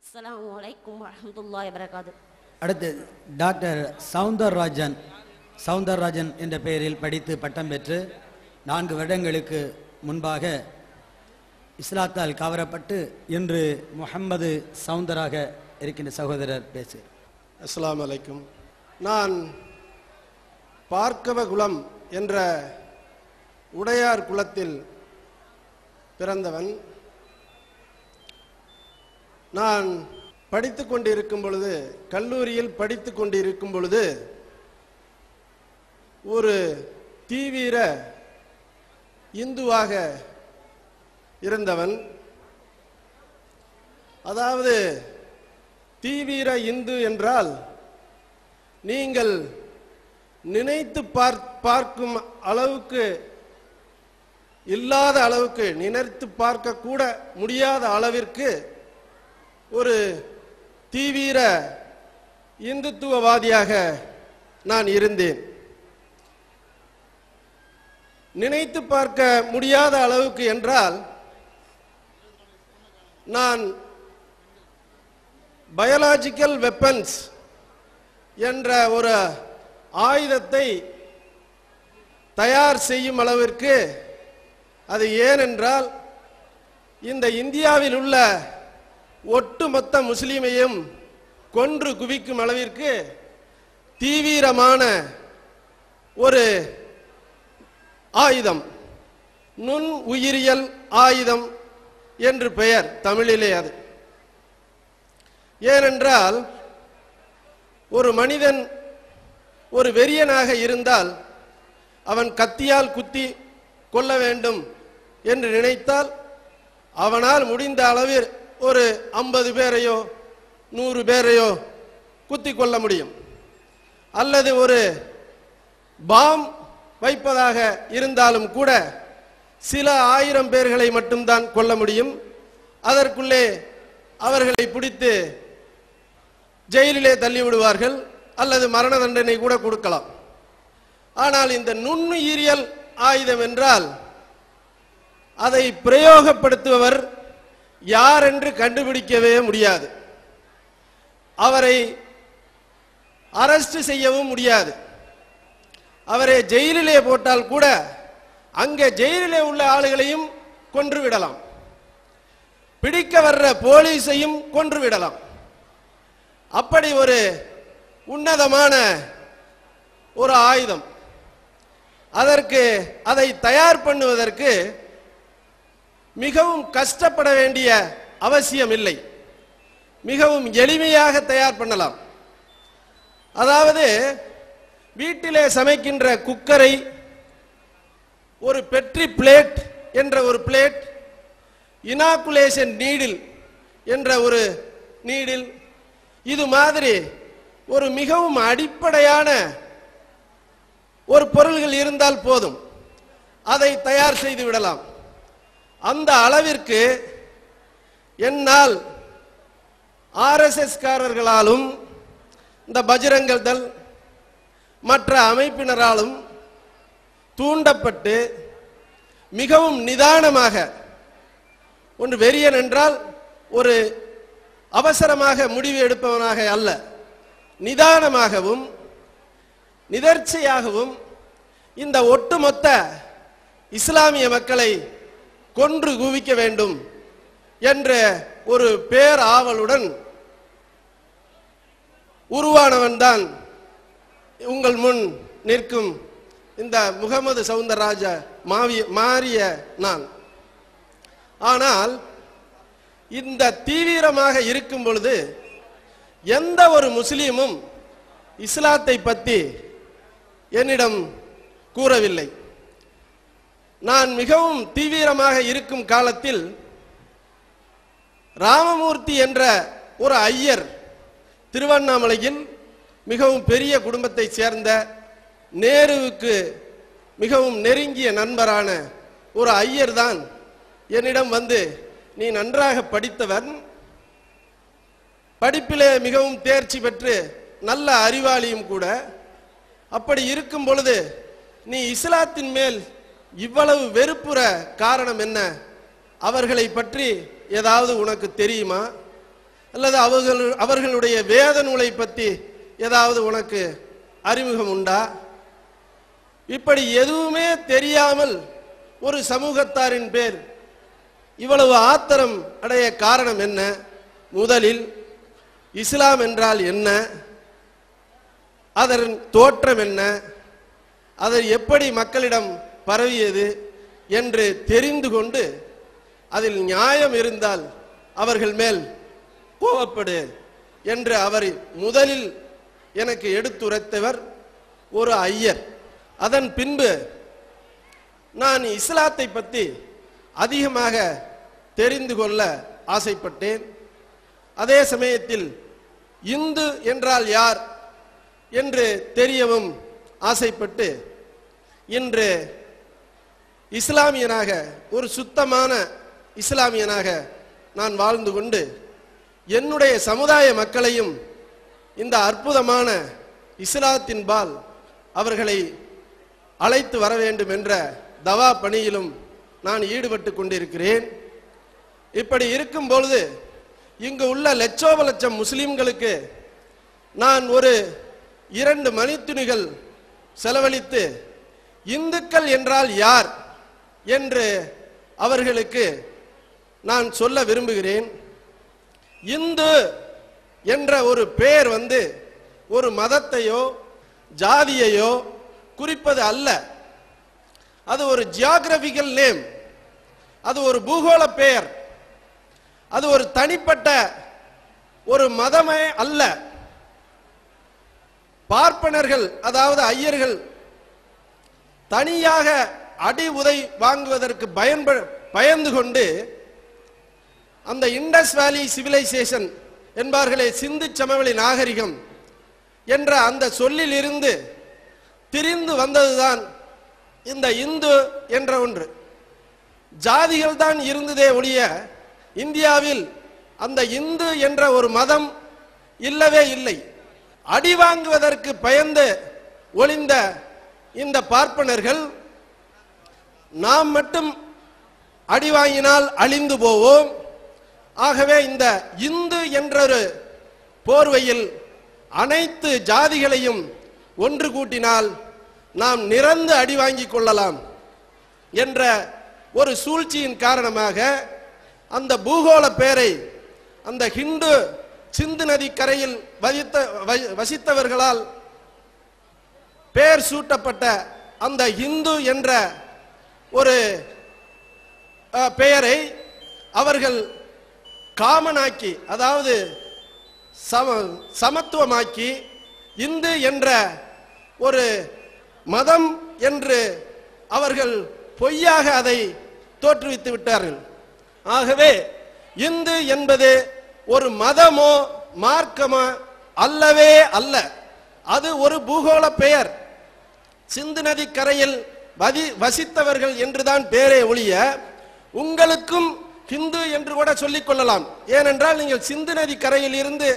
அஸ்ஸலாமு அலைக்கும் வரஹ்மத்துல்லாஹி வபரகாத்துஹு. அடுத்து டாக்டர் சவுந்தரராஜன் என்ற பெயரில் படித்து பட்டம் பெற்று 4 வருடங்களுக்கு முன்பாக இஸ்லாத்தால் கவரப்பட்டு இன்று முஹம்மது சவுந்தராக இருக்கின்ற சகோதரர் பேசுகிறார். அஸ்ஸலாமு அலைக்கும். நான் பார்க்கவ குலம் என்ற உடையார் குலத்தில் பிறந்தவன். நான் படித்து கொண்டிருக்கும் பொழுது, கல்லூரியில் படித்து கொண்டிருக்கும் பொழுது, ஒரு தீவிர இந்துவாக இருந்தவன். அதாவது தீவிர இந்து என்றால் நீங்கள் நினைத்து பார்க்கும் அளவுக்கு இல்லாத அளவுக்கு, நினைத்து பார்க்க கூட முடியாத அளவிற்கு ஒரு தீவிர இந்துத்துவவாதியாக நான் இருந்தேன். நினைத்து பார்க்க முடியாத அளவுக்கு என்றால், நான் பயாலஜிக்கல் வெப்பன்ஸ் என்ற ஒரு ஆயுதத்தை தயார் செய்யும் அளவிற்கு, அது ஏனென்றால் இந்த இந்தியாவில் உள்ள ஒட்டுமொத்த முஸ்லிமையும் கொன்று குவிக்கும் அளவிற்கு தீவிரமான ஒரு ஆயுதம், நுண் உயிரியல் ஆயுதம் என்று பெயர் தமிழிலே. அது ஏனென்றால் ஒரு மனிதன் ஒரு வெறியனாக இருந்தால் அவன் கத்தியால் குத்தி கொள்ள வேண்டும் என்று நினைத்தால் அவனால் முடிந்த அளவில் ஒரு 50 பேரையோ 100 பேரையோ குத்தி கொள்ள முடியும். அல்லது ஒரு பாம் வைப்பதாக இருந்தாலும் கூட சில 1000 பேர்களை மட்டும்தான் கொள்ள முடியும். அதற்குள்ளே அவர்களை பிடித்து ஜெயிலிலே தள்ளி விடுவார்கள், அல்லது மரண தண்டனை கூட கொடுக்கலாம். ஆனால் இந்த நுண்ணுயிரியல் ஆயுதம் என்றால் அதை பிரயோகப்படுத்துபவர் யார் என்று கண்டுபிடிக்கவே முடியாது. அவரை அரெஸ்ட் செய்யவும் முடியாது. அவரை ஜெயிலிலே போட்டால் கூட அங்கே ஜெயிலிலே உள்ள ஆளுகளையும் கொன்று விடலாம். பிடிக்க வர்ற போலீஸையும் கொன்று விடலாம். அப்படி ஒரு உன்னதமான ஒரு ஆயுதம். அதற்கு அதை தயார் பண்ணுவதற்கு மிகவும் கஷ்டப்பட வேண்டிய அவசியம் இல்லை. மிகவும் எளிமையாக தயார் பண்ணலாம். அதாவது வீட்டிலே சமைக்கின்ற குக்கரை ஒரு பெட்ரி பிளேட் என்ற ஒரு பிளேட், இனாகுலேஷன் நீடில் என்ற ஒரு நீடில், இது மாதிரி ஒரு மிகவும் அடிப்படையான ஒரு பொருள்கள் இருந்தால் போதும், அதை தயார் செய்து விடலாம். அந்த அளவிற்கு என்னால் RSS காரர்களாலும் இந்த பஜ்ரங்கள் தள் மற்ற அமைப்பினராலும் தூண்டப்பட்டு மிகவும் நிதானமாக, ஒன்று வெறியன் என்றால் ஒரு அவசரமாக முடிவு எடுப்பவனாக அல்ல, நிதானமாகவும் நிதர்ச்சையாகவும் இந்த ஒட்டுமொத்த இஸ்லாமிய மக்களை கொன்று குவிக்க வேண்டும் என்ற ஒரு பேர் ஆவலுடன் உருவானவன் தான் உங்கள் முன் நிற்கும் இந்த முகமது சவுந்தரராஜ மாறிய நான். ஆனால் இந்த தீவிரமாக இருக்கும் பொழுது எந்த ஒரு முஸ்லீமும் இஸ்லாத்தை பற்றி என்னிடம் கூறவில்லை. நான் மிகவும் தீவிரமாக இருக்கும் காலத்தில் ராமமூர்த்தி என்ற ஒரு ஐயர், திருவண்ணாமலையில் மிகவும் பெரிய குடும்பத்தை சேர்ந்த, நேருவுக்கு மிகவும் நெருங்கிய நண்பரான ஒரு ஐயர் தான் என்னிடம் வந்து, நீ நன்றாக படித்தவன், படிப்பிலே மிகவும் தேர்ச்சி பெற்று நல்ல அறிவாளியும் கூட, அப்படி இருக்கும் பொழுது நீ இஸ்லாத்தின் மேல் இவ்வளவு வெறுப்புற காரணம் என்ன? அவர்களை பற்றி ஏதாவது உனக்கு தெரியுமா? அல்லது அவர்களுடைய வேத நூலை பற்றி ஏதாவது உனக்கு அறிமுகம் உண்டா? இப்படி எதுவுமே தெரியாமல் ஒரு சமூகத்தாரின் பேர் இவ்வளவு ஆத்திரம் அடைய காரணம் என்ன? முதலில் இஸ்லாம் என்றால் என்ன, அதன் தோற்றம் என்ன, அது எப்படி மக்களிடம் பரவியது என்று தெரிந்து கொண்டு அதில் நியாயம் இருந்தால் அவர்கள் மேல் கோபப்படு என்று அவர் முதலில் எனக்கு எடுத்துரைத்தவர் ஒரு ஐயர். அதன் பின்பு நான் இஸ்லாத்தை பற்றி அதிகமாக தெரிந்து கொள்ள ஆசைப்பட்டேன். அதே சமயத்தில் இந்து என்றால் யார் என்று தெரியவும் ஆசைப்பட்டு இன்று இஸ்லாமியனாக, ஒரு சுத்தமான இஸ்லாமியனாக நான் வாழ்ந்து கொண்டு என்னுடைய சமுதாய மக்களையும் இந்த அற்புதமான இஸ்லாத்தின் பால் அவர்களை அழைத்து வர வேண்டும் என்ற தவா பணியிலும் நான் ஈடுபட்டு கொண்டிருக்கிறேன். இப்படி இருக்கும் பொழுது இங்கு உள்ள லட்சோப லட்சம் முஸ்லிம்களுக்கு நான் ஒரு 2 மணித்துணிகள் செலவழித்து இந்துக்கள் என்றால் யார் என்று அவர்களுக்கு நான் சொல்ல விரும்புகிறேன். இந்து என்ற ஒரு பெயர் ஒரு மதத்தையோ ஜாதியையோ குறிப்பது அல்ல. அது ஒரு ஜியோகிராபிக்கல் நேம், அது ஒரு பூகோள பெயர், அது ஒரு தனிப்பட்ட ஒரு மதமே அல்ல. பார்ப்பனர்கள், அதாவது ஐயர்கள், தனியாக அடி உதை வாங்குவதற்கு பயந்து கொண்டு அந்த இண்டஸ் வேலி சிவிலைசேஷன் என்பார்களே, சிந்து சமவெளி நாகரிகம் என்ற அந்த சொல்லில் இருந்து திரிந்து வந்ததுதான் இந்த இந்து என்ற ஒன்று. ஜாதிகள் தான் இருந்ததே ஒழிய இந்தியாவில் அந்த இந்து என்ற ஒரு மதம் இல்லவே இல்லை. அடி வாங்குவதற்கு பயந்து ஒளிந்த இந்த பார்ப்பனர்கள் நாம் மட்டும் அடி வாங்கினால் அழிந்து போவோம், ஆகவே இந்த இந்து என்றொரு போர்வையில் அனைத்து ஜாதிகளையும் ஒன்று கூட்டினால் நாம் நிரந்து அடி வாங்கிக் கொள்ளலாம் என்ற ஒரு சூழ்ச்சியின் காரணமாக அந்த பூகோள பெயரை அந்த ஹிந்து சிந்து நதி கரையில் வசித்தவர்களால் பெயர் சூட்டப்பட்ட அந்த இந்து என்ற ஒரு பெயரை அவர்கள் காமனாக்கி, அதாவது சமத்துவமாக்கி இந்து என்ற ஒரு மதம் என்று அவர்கள் பொய்யாக அதை தோற்றுவித்து விட்டார்கள். ஆகவே இந்து என்பது ஒரு மதமோ மார்க்கமோ அல்லவே அல்ல. அது ஒரு பூகோள பெயர். சிந்து நதி கரையில் வசித்தவர்கள் என்றுதான் பேரே ஒழிய உங்களுக்கும் ஹிந்து என்று கூட சொல்லிக் கொள்ளலாம். ஏனென்றால் நீங்கள் சிந்து நதி கரையில் இருந்து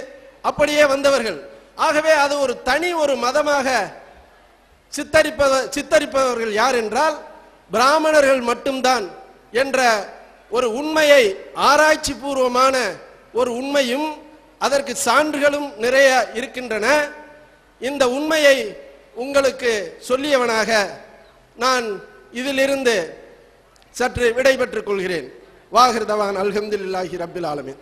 அப்படியே வந்தவர்கள். ஆகவே அது ஒரு தனி ஒரு மதமாக சித்தரிப்பவர்கள் யார் என்றால் பிராமணர்கள் மட்டும்தான் என்ற ஒரு உண்மையை, ஆராய்ச்சி பூர்வமான ஒரு உண்மையும் அதற்கு சான்றுகளும் நிறைய இருக்கின்றன. இந்த உண்மையை உங்களுக்கு சொல்லியவனாக நான் இதிலிருந்து சற்று விடைபெற்றுக் கொள்கிறேன். வாஹிர் தவான் அல்ஹம்துலில்லாஹி ரப்பில் ஆலமீன்.